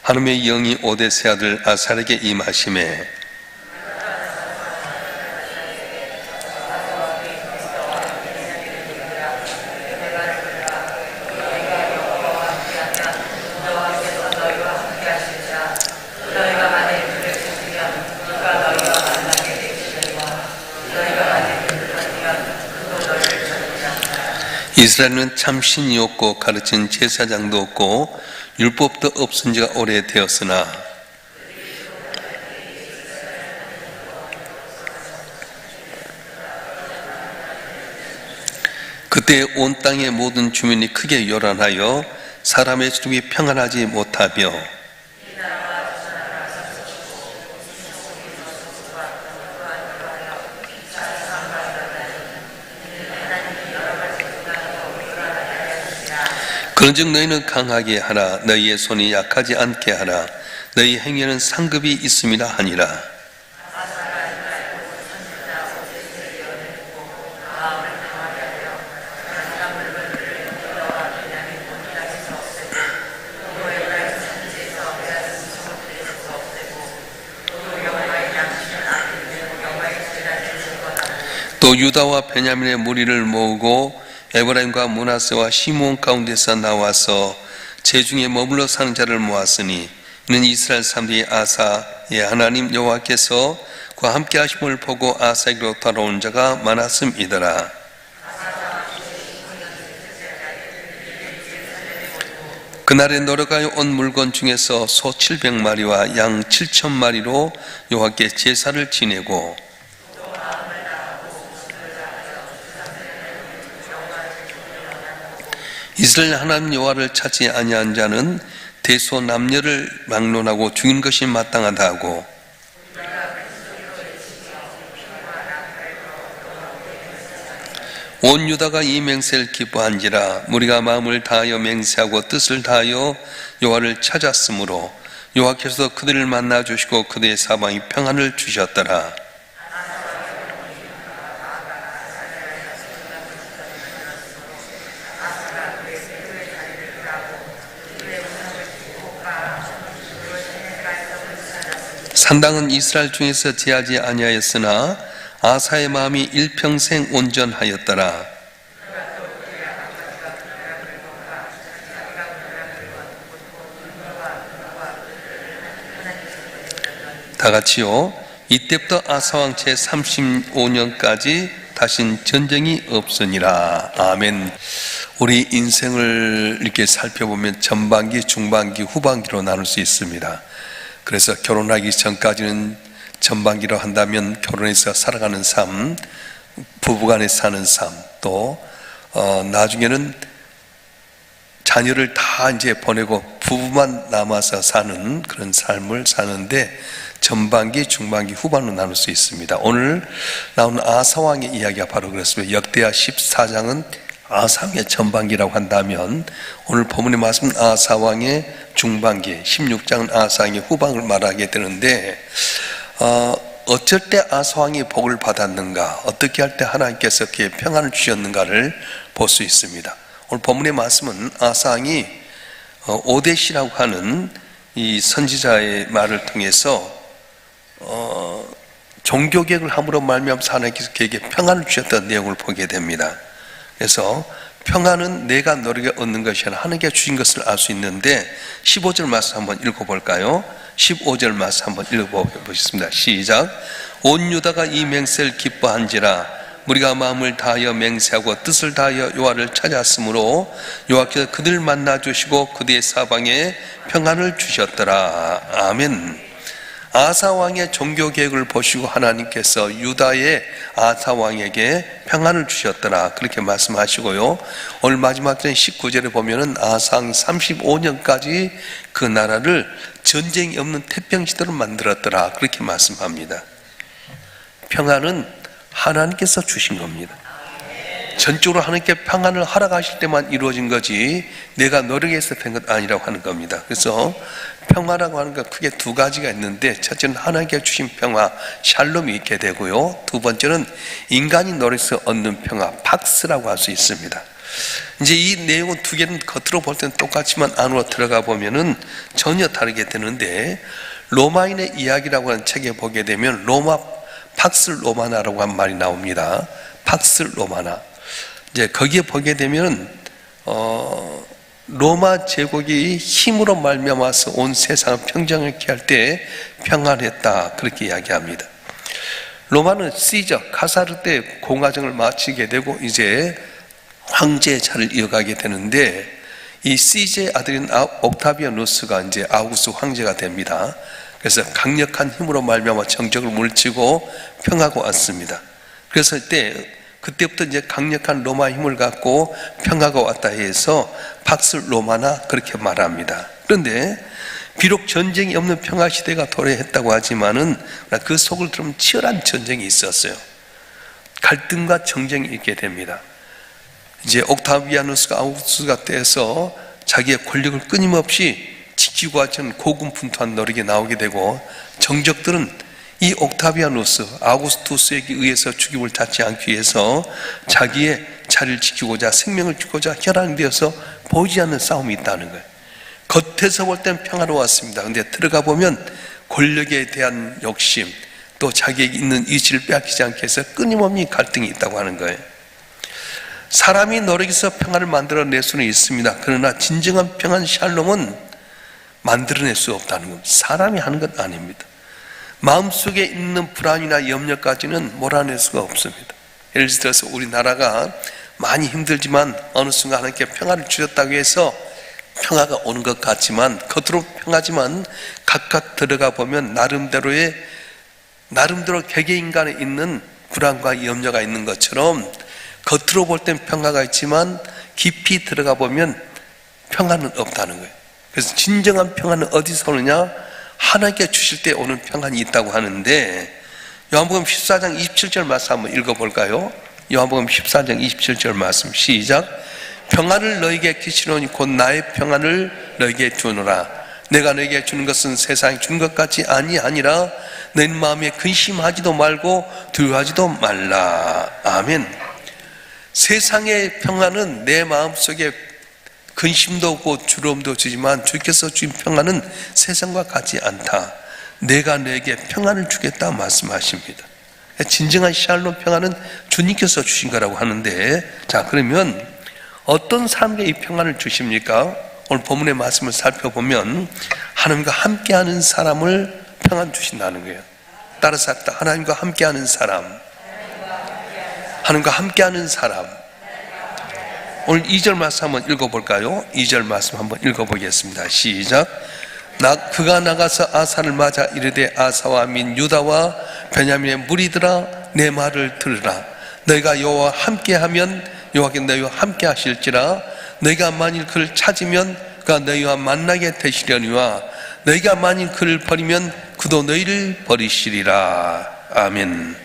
하나님의 영이 오데세 아들 아살에게 임하심에 이스라엘은 참 신이 없고 가르친 제사장도 없고 율법도 없은 지가 오래되었으나 그때 온 땅의 모든 주민이 크게 요란하여 사람의 죽이 평안하지 못하며 그런즉 너희는 강하게 하라. 너희의 손이 약하지 않게 하라. 너희 행위에는 상급이 있음이라 하니라. 또 유다와 베냐민의 무리를 모으고 에브라임과 므낫세와 시므온 가운데서 나와서 제중에 머물러 사는 자를 모았으니 이는 이스라엘 사람들이 아사의 하나님 여호와께서 그와 함께 하심을 보고 아사에게로 돌아온 자가 많았음이더라. 그날에 노력하여 온 물건 중에서 소 700마리와 양 7,000마리로 여호와께 제사를 지내고 이스라엘 하나님 여호와를 찾지 아니한 자는 대소 남녀를 막론하고 죽인 것이 마땅하다 하고 온 유다가 이 맹세를 기뻐한지라 무리가 마음을 다하여 맹세하고 뜻을 다하여 여호와를 찾았으므로 여호와께서 그들을 만나 주시고 그들의 사방에 평안을 주셨더라. 산당은 이스라엘 중에서 제하지 아니하였으나 아사의 마음이 일평생 온전하였더라. 다 같이요. 이때부터 아사왕 제 35년까지 다신 전쟁이 없으니라. 아멘. 우리 인생을 이렇게 살펴보면 전반기, 중반기, 후반기로 나눌 수 있습니다. 그래서 결혼하기 전까지는 전반기로 한다면 결혼해서 살아가는 삶, 부부간에 사는 삶, 또 나중에는 자녀를 다 이제 보내고 부부만 남아서 사는 그런 삶을 사는데 전반기, 중반기, 후반으로 나눌 수 있습니다. 오늘 나온 아사왕의 이야기가 바로 그렇습니다. 역대하 14장은 아사왕의 전반기라고 한다면 오늘 본문의 말씀은 아사왕의 중반기, 16장은 아사왕의 후반을 말하게 되는데 어쩔 때 아사왕이 복을 받았는가, 어떻게 할 때 하나님께서 그의 평안을 주셨는가를 볼 수 있습니다. 오늘 본문의 말씀은 아사왕이 오데시라고 하는 이 선지자의 말을 통해서 종교개혁을 함으로 말미암아서 하나님께서 그에게 평안을 주셨다는 내용을 보게 됩니다. 그래서 평안은 내가 너에게 얻는 것이 아니라 하나님께 주신 것을 알 수 있는데 15절 말씀 한번 읽어볼까요? 15절 말씀 한번 읽어보겠습니다. 시작. 온 유다가 이 맹세를 기뻐한지라 우리가 마음을 다하여 맹세하고 뜻을 다하여 여호와를 찾았으므로 여호와께서 그들 만나 주시고 그들의 사방에 평안을 주셨더라. 아멘. 아사왕의 종교개혁을 보시고 하나님께서 유다의 아사왕에게 평안을 주셨더라 그렇게 말씀하시고요. 오늘 마지막 절 19절에 보면은 아사왕이 35년까지 그 나라를 전쟁이 없는 태평시대로 만들었더라 그렇게 말씀합니다. 평안은 하나님께서 주신 겁니다. 전적으로 하나님께 평안을 허락하실 때만 이루어진 거지 내가 노력해서 된 것 아니라고 하는 겁니다. 그래서 평화라고 하는 건 크게 두 가지가 있는데 첫째는 하나님께 주신 평화, 샬롬이 있게 되고요. 두 번째는 인간이 노력해서 얻는 평화, 박스라고 할 수 있습니다. 이제 이 내용은 두 개는 겉으로 볼 때는 똑같지만 안으로 들어가 보면은 전혀 다르게 되는데, 로마인의 이야기라고 하는 책에 보게 되면 로마 팍스 로마나라고 한 말이 나옵니다. 팍스 로마나. 이제 거기에 보게 되면 로마 제국이 힘으로 말미암아서 온 세상을 평정하게 할 때 평안했다, 그렇게 이야기합니다. 로마는 시저 카사르 때 공화정을 마치게 되고 이제 황제의 자를 이어가게 되는데, 이 시제의 아들인 옥타비아누스가 이제 아우구스트 황제가 됩니다. 그래서 강력한 힘으로 말미암아 정적을 물리치고 평하고 왔습니다. 그래서 그때부터 이제 강력한 로마 힘을 갖고 평화가 왔다 해서 팍스 로마나 그렇게 말합니다. 그런데 비록 전쟁이 없는 평화 시대가 도래했다고 하지만은 그 속을 들으면 치열한 전쟁이 있었어요. 갈등과 정쟁이 있게 됩니다. 이제 옥타비아누스가 아우구스투스가 돼서 자기의 권력을 끊임없이 지키고 하던 고군분투한 노력이 나오게 되고, 정적들은 이 옥타비아누스 아우구스투스에게 의해서 죽임을 당하지 않기 위해서 자기의 자리를 지키고자 생명을 주고자 혈안이 되어서 보이지 않는 싸움이 있다는 거예요. 겉에서 볼 때는 평화로웠습니다. 그런데 들어가 보면 권력에 대한 욕심, 또 자기에게 있는 이치를 빼앗기지 않게 해서 끊임없이 갈등이 있다고 하는 거예요. 사람이 노력해서 평화를 만들어낼 수는 있습니다. 그러나 진정한 평안 샬롬은 만들어낼 수 없다는 겁니다. 사람이 하는 것 아닙니다. 마음속에 있는 불안이나 염려까지는 몰아낼 수가 없습니다. 예를 들어서 우리나라가 많이 힘들지만 어느 순간 하나님께 평화를 주셨다고 해서 평화가 오는 것 같지만, 겉으로 평하지만 각각 들어가 보면 나름대로 개개인간에 있는 불안과 염려가 있는 것처럼, 겉으로 볼 땐 평화가 있지만 깊이 들어가 보면 평화는 없다는 거예요. 그래서 진정한 평화는 어디서 오느냐? 하나님께 주실 때 오는 평안이 있다고 하는데, 요한복음 14장 27절 말씀 한번 읽어볼까요? 요한복음 14장 27절 말씀 시작. 평안을 너에게 끼치노니 곧 나의 평안을 너에게 주노라. 내가 너에게 주는 것은 세상이 주는 것 같이 아니하니라. 내 마음에 근심하지도 말고 두려워하지도 말라. 아멘. 세상의 평안은 내 마음속에 근심도 없고 두려움도 주지만, 주께서 주신 평안은 세상과 같지 않다. 내가 너에게 평안을 주겠다 말씀하십니다. 진정한 샬롬 평안은 주님께서 주신 거라고 하는데, 자, 그러면 어떤 사람에게 이 평안을 주십니까? 오늘 본문의 말씀을 살펴보면 하나님과 함께하는 사람을 평안 주신다는 거예요. 따라서 하나님과 함께하는 사람, 하나님과 함께하는 사람. 오늘 2절 말씀 한번 읽어볼까요? 2절 말씀 한번 읽어보겠습니다. 시작. 그가 나가서 아사를 맞아 이르되, 아사와 민 유다와 베냐민의 무리들아, 내 말을 들으라. 너희가 여호와와 함께하면 여호와께서 너희와 함께 하실지라. 너희가 만일 그를 찾으면 그가 너희와 만나게 되시려니와 너희가 만일 그를 버리면 그도 너희를 버리시리라. 아멘.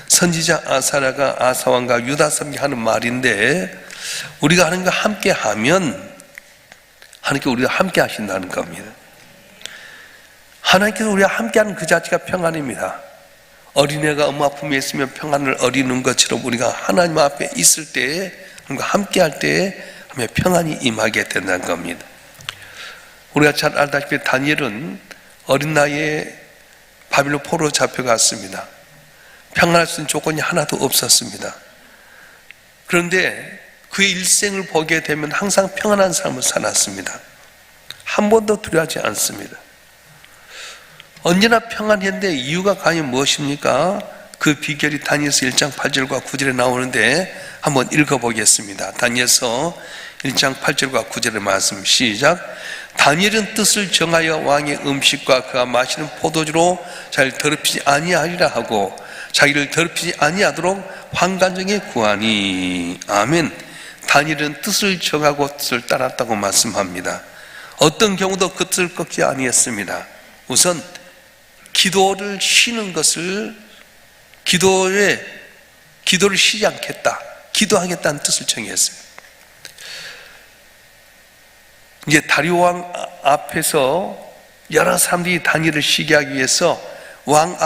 선지자 아사랴가 아사왕과 유다 사람에게 하는 말인데, 우리가 하나님과 함께 하면 하나님께 우리가 함께 하신다는 겁니다. 하나님께서 우리와 함께하는 그 자체가 평안입니다. 어린애가 엄마 품에 있으면 평안을 어리는 것처럼 우리가 하나님 앞에 있을 때에, 하나님과 함께할 때에 평안이 임하게 된다는 겁니다. 우리가 잘 알다시피 다니엘은 어린 나이에 바빌론 포로로 잡혀갔습니다. 평안할 수 있는 조건이 하나도 없었습니다. 그런데 그의 일생을 보게 되면 항상 평안한 삶을 살았습니다. 한 번도 두려워하지 않습니다. 언제나 평안했는데 이유가 과연 무엇입니까? 그 비결이 다니엘서 1장 8절과 9절에 나오는데 한번 읽어보겠습니다. 다니엘서 1장 8절과 9절의 말씀 시작. 다니엘은 뜻을 정하여 왕의 음식과 그가 마시는 포도주로 자기를 더럽히지 아니하리라 하고 자기를 더럽히지 아니하도록 환관정에 구하니. 아멘. 다니엘은 뜻을 정하고 뜻을 따랐다고 말씀합니다. 어떤 경우도 그 뜻을 꺾지 아니했습니다. 우선 기도를 쉬는 것을, 기도를 쉬지 않겠다, 기도하겠다는 뜻을 정했어요. 이제 다리오 왕 앞에서 여러 사람들이 다니엘을 쉬게 하기 위해서 왕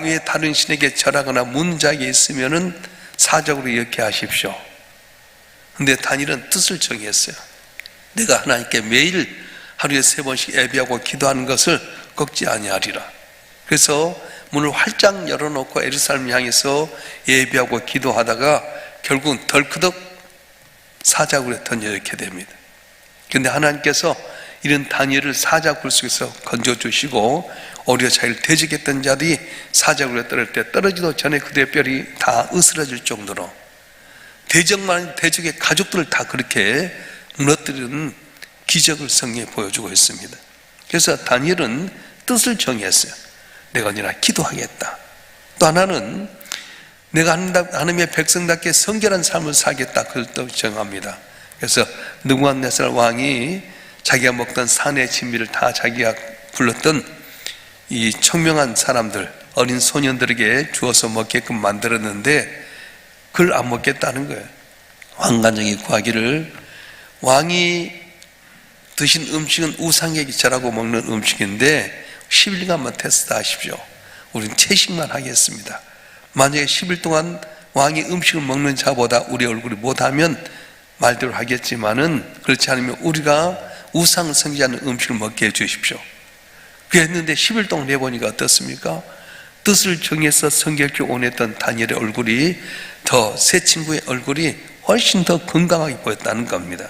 위에 다른 신에게 절하거나 묻는 자에게 있으면은 사적으로 이렇게 하십시오. 근데 다니엘은 뜻을 정했어요. 내가 하나님께 매일 하루에 3번씩 예배하고 기도하는 것을 꺾지 아니하리라. 그래서 문을 활짝 열어놓고 예루살렘 향해서 예배하고 기도하다가 결국은 덜크덕 사자굴에 던져놓게 됩니다. 그런데 하나님께서 이런 다니엘을 사자굴 속에서 건져주시고 오히려 자기를 대적했던 자들이 사자굴에 떨어질 때 떨어지도 전에 그들의 뼈리 다 으스러질 정도로 대적의 가족들을 다 그렇게 무너뜨리는 기적을 성경에 보여주고 있습니다. 그래서 다니엘은 뜻을 정했어요. 내가 언제나 기도하겠다. 또 하나는 내가 하나님의 백성답게 성결한 삶을 살겠다. 그걸 또 정합니다. 그래서 느부갓네살 왕이 자기가 먹던 산의 진미를 다 자기가 불렀던 이 청명한 사람들, 어린 소년들에게 주어서 먹게끔 만들었는데 그걸 안 먹겠다는 거예요. 왕관장이 구하기를, 왕이 드신 음식은 우상에게 절하고 먹는 음식인데 10일간만 테스트 하십시오. 우리는 채식만 하겠습니다. 만약에 10일 동안 왕이 음식을 먹는 자보다 우리 얼굴이 못하면 말대로 하겠지만은 그렇지 않으면 우리가 우상을 섬기지 않는 음식을 먹게 해주십시오. 그랬는데 10일 동안 해보니까 어떻습니까? 뜻을 정해서 성결케 원했던 다니엘의 얼굴이 더 새 친구의 얼굴이 훨씬 더 건강하게 보였다는 겁니다.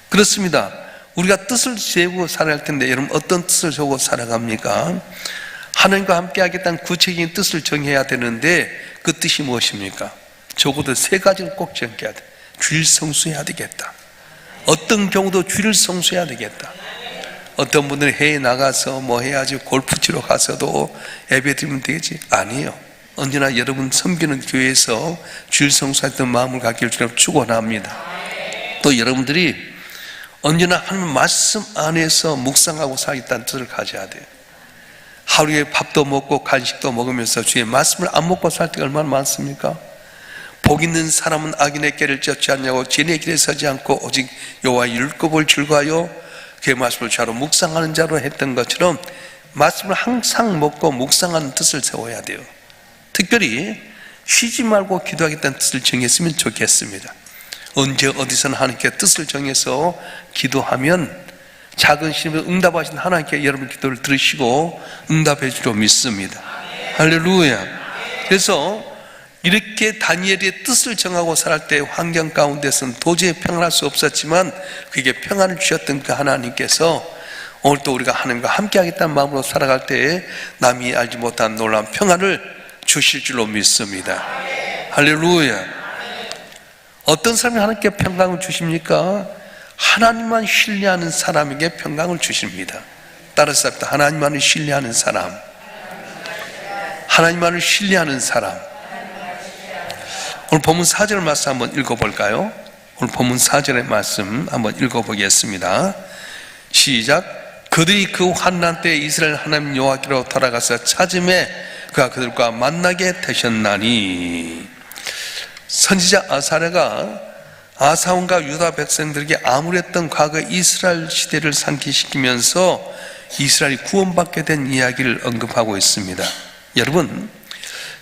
그렇습니다. 우리가 뜻을 세우고 살아갈 텐데 여러분 어떤 뜻을 세우고 살아갑니까? 하나님과 함께 하겠다는 구체적인 뜻을 정해야 되는데 그 뜻이 무엇입니까? 적어도 3가지를 꼭 정해야 돼. 주일 성수해야 되겠다. 어떤 경우도 주일 성수해야 되겠다. 어떤 분들은 해외에 나가서 뭐 해야지, 골프 치러 가서도 예배 드리면 되겠지? 아니에요. 언제나 여러분 섬기는 교회에서 주일 성수했던 마음을 갖길 주님 축원합니다. 또 여러분들이 언제나 하나님 말씀 안에서 묵상하고 살겠다는 뜻을 가져야 돼요. 하루에 밥도 먹고 간식도 먹으면서 주의 말씀을 안 먹고 살 때가 얼마나 많습니까? 복 있는 사람은 악인의 길을 쫓지 않냐고 진의 길에 서지 않고 오직 여호와의 율법을 즐거워하여 그의 말씀을 자로 묵상하는 자로 했던 것처럼 말씀을 항상 먹고 묵상하는 뜻을 세워야 돼요. 특별히 쉬지 말고 기도하겠다는 뜻을 정했으면 좋겠습니다. 언제 어디서나 하나님께 뜻을 정해서 기도하면 작은 시험에 응답하신 하나님께 여러분 기도를 들으시고 응답해 주려 믿습니다. 할렐루야. 그래서 이렇게 다니엘의 뜻을 정하고 살할 때 환경 가운데서는 도저히 평안할 수 없었지만 그에게 평안을 주셨던 그 하나님께서 오늘 또 우리가 하나님과 함께 하겠다는 마음으로 살아갈 때 남이 알지 못한 놀라운 평안을 주실 줄로 믿습니다. 할렐루야. 어떤 사람이 하나님께 평강을 주십니까? 하나님만 신뢰하는 사람에게 평강을 주십니다. 따라서 하나님만을 신뢰하는 사람, 하나님만을 신뢰하는 사람. 오늘 본문 4절 말씀 한번 읽어볼까요? 오늘 본문 4절의 말씀 한번 읽어보겠습니다. 시작. 그들이 그 환난 때 이스라엘 하나님 여호와께로 돌아가서 찾음에 그가 그들과 만나게 되셨나니. 선지자 아사랴가 아사원과 유다 백성들에게 암울했던 과거 이스라엘 시대를 상기시키면서 이스라엘이 구원받게 된 이야기를 언급하고 있습니다. 여러분,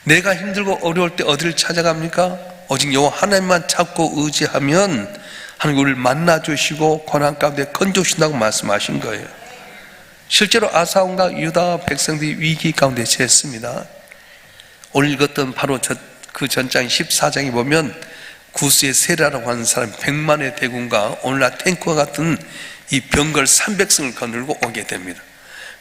내가 힘들고 어려울 때 어디를 찾아갑니까? 오직 여호와 하나님만 찾고 의지하면 하나님 우리를 만나주시고 고난 가운데 건져주신다고 말씀하신 거예요. 실제로 아사원과 유다 백성들이 위기 가운데 처했습니다. 오늘 읽었던 바로 그 전장 14장에 보면 구스의 세라라고 하는 사람 100만의 대군과 오늘날 탱크와 같은 이 병걸 300승을 거느리고 오게 됩니다.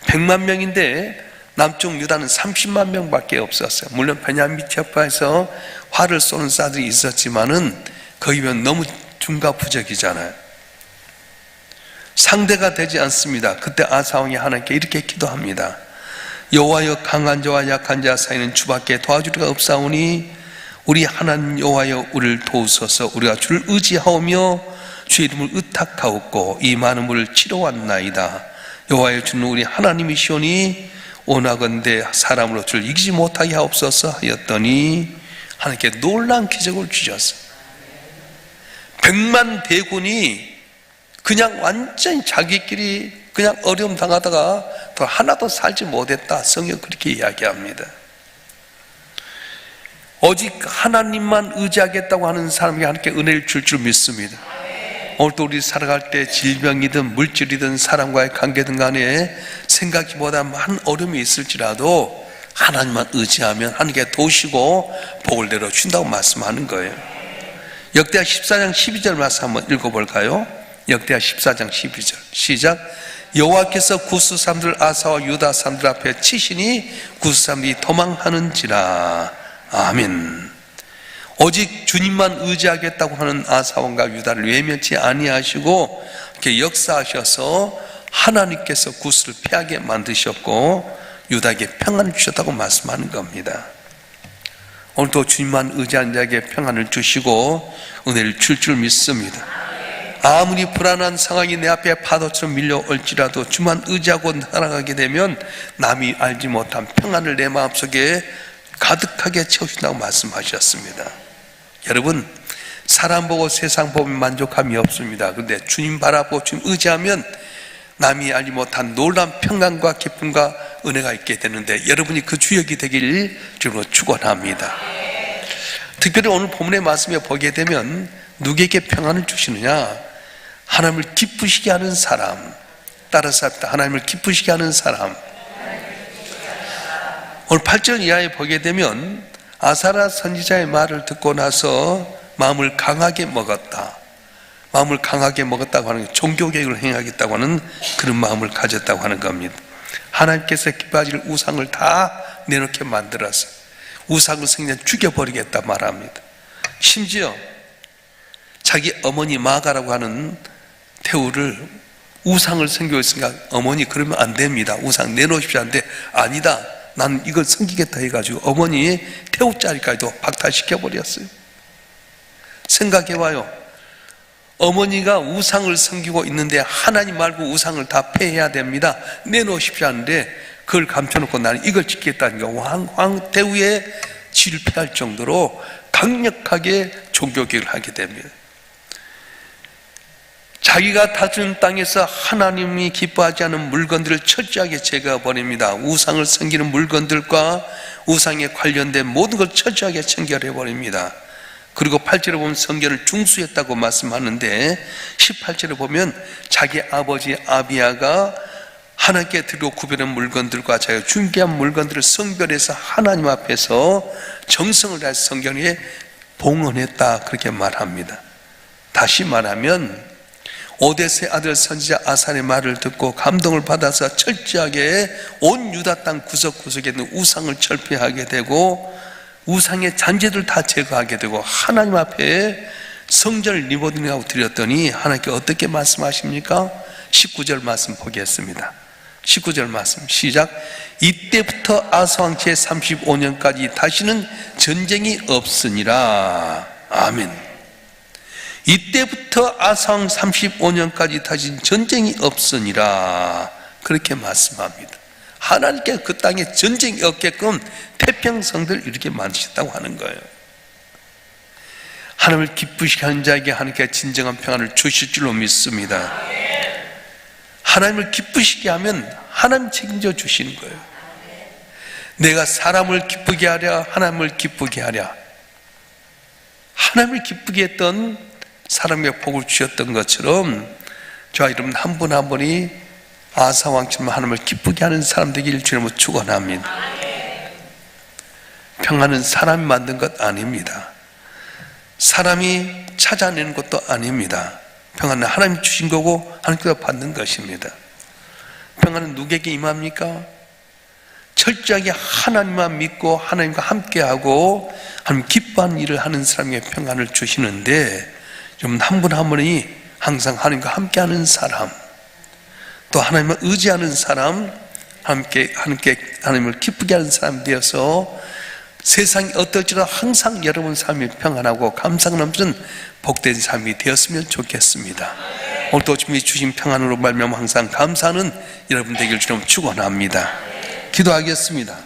100만 명인데 남쪽 유다는 30만 명밖에 없었어요. 물론 베냐민 지파에서 활을 쏘는 사람들이 있었지만은 거기면 너무 중과부적이잖아요. 상대가 되지 않습니다. 그때 아사왕이 하나님께 이렇게 기도합니다. 여호와여, 강한 자와 약한 자 사이는 주밖에 도와주리가 없사오니 우리 하나님 여호와여 우리를 도우소서. 우리가 주를 의지하오며 주의 이름을 의탁하옵고 이 많은 물을 치러왔나이다. 여호와여, 주는 우리 하나님이시오니 원하건대 사람으로 주를 이기지 못하게 하옵소서 하였더니 하나님께 놀라운 기적을 주셨어요. 100만 대군이 그냥 완전히 자기끼리 그냥 어려움 당하다가 더 하나도 살지 못했다. 성경 그렇게 이야기합니다. 오직 하나님만 의지하겠다고 하는 사람에게 하나님께 은혜를 줄 줄 믿습니다. 오늘도 우리 살아갈 때 질병이든 물질이든 사람과의 관계든 간에 생각보다 많은 어려움이 있을지라도 하나님만 의지하면 하나님께 도우시고 복을 내려준다고 말씀하는 거예요. 역대하 14장 12절 말씀 한번 읽어볼까요? 역대하 14장 12절 시작. 여호와께서 구스 사람들 아사와 유다 사람들 앞에 치시니 구스 사람들이 도망하는지라. 아멘. 오직 주님만 의지하겠다고 하는 아사왕과 유다를 외면치 아니하시고 이렇게 역사하셔서 하나님께서 구스를 패하게 만드셨고 유다에게 평안을 주셨다고 말씀하는 겁니다. 오늘도 주님만 의지하는 자에게 평안을 주시고 은혜를 줄 줄 믿습니다. 아무리 불안한 상황이 내 앞에 파도처럼 밀려올지라도 주만 의지하고 살아가게 되면 남이 알지 못한 평안을 내 마음속에 가득하게 채우신다고 말씀하셨습니다. 여러분, 사람 보고 세상 보면 만족함이 없습니다. 그런데 주님 바라보고 주님 의지하면 남이 알지 못한 놀라운 평안과 기쁨과 은혜가 있게 되는데 여러분이 그 주역이 되길 주로 축원합니다. 특별히 오늘 본문의 말씀에 보게 되면 누구에게 평안을 주시느냐? 하나님을 기쁘시게 하는 사람, 따라서 하나님을 기쁘시게 하는 사람. 오늘 8절 이하에 보게 되면 아사랴 선지자의 말을 듣고 나서 마음을 강하게 먹었다. 마음을 강하게 먹었다고 하는 게 종교개혁을 행하겠다고 하는 그런 마음을 가졌다고 하는 겁니다. 하나님께서 기뻐하실 우상을 다 내놓게 만들어서 우상을 그냥 죽여버리겠다 말합니다. 심지어 자기 어머니 마가라고 하는 태우를 우상을 섬기고 있으니까 어머니 그러면 안 됩니다. 우상 내놓으십시오 하는데 아니다. 나는 이걸 섬기겠다 해가지고 어머니 태우자리까지도 박탈시켜버렸어요. 생각해봐요. 어머니가 우상을 섬기고 있는데 하나님 말고 우상을 다 폐해야 됩니다. 내놓으십시오 하는데 그걸 감춰놓고 나는 이걸 지키겠다니까 황태우의 지를 폐할 정도로 강력하게 종교개혁을 하게 됩니다. 자기가 다스리는 땅에서 하나님이 기뻐하지 않은 물건들을 철저하게 제거해버립니다. 우상을 섬기는 물건들과 우상에 관련된 모든 걸 철저하게 청결해버립니다. 그리고 8절에 보면 성결을 중수했다고 말씀하는데 18절에 보면 자기 아버지 아비야가 하나님께 드리고 구별한 물건들과 자기가 중개한 물건들을 성별해서 하나님 앞에서 정성을 다해서 성결에 봉헌했다 그렇게 말합니다. 다시 말하면 오데스의 아들 선지자 아산의 말을 듣고 감동을 받아서 철저하게 온 유다 땅 구석구석에 있는 우상을 철폐하게 되고 우상의 잔재들 다 제거하게 되고 하나님 앞에 성전을 리모델링하고 드렸더니 하나님께 어떻게 말씀하십니까? 19절 말씀 보겠습니다. 19절 말씀 시작. 이때부터 아사왕 제35년까지 다시는 전쟁이 없으니라. 아멘. 이때부터 아사왕 35년까지 다시 전쟁이 없으니라 그렇게 말씀합니다. 하나님께서 그 땅에 전쟁이 없게끔 태평성들을 이렇게 만드셨다고 하는 거예요. 하나님을 기쁘시게 하는 자에게 하나님께서 진정한 평안을 주실 줄로 믿습니다. 하나님을 기쁘시게 하면 하나님 책임져 주시는 거예요. 내가 사람을 기쁘게 하랴 하나님을 기쁘게 하랴. 하나님을 기쁘게 했던 사람에게 복을 주셨던 것처럼 저와 여러분 한 분 한 분이 아사왕처럼 하나님을 기쁘게 하는 사람 되기를 주님으로 축원합니다. 평안은 사람이 만든 것 아닙니다. 사람이 찾아내는 것도 아닙니다. 평안은 하나님이 주신 거고 하나님께서 받는 것입니다. 평안은 누구에게 임합니까? 철저하게 하나님만 믿고 하나님과 함께하고 하나님 기뻐하는 일을 하는 사람에게 평안을 주시는데 좀 한 분 한 분이 항상 하나님과 함께하는 사람, 또 하나님을 의지하는 사람, 하나님을 기쁘게 하는 사람 되어서 세상이 어떨지라도 항상 여러분 삶이 평안하고 감사가 넘치는 복된 삶이 되었으면 좋겠습니다. 오늘도 주님이 주신 평안으로 말미암아 항상 감사하는 여러분 되길 주님 축원합니다. 기도하겠습니다.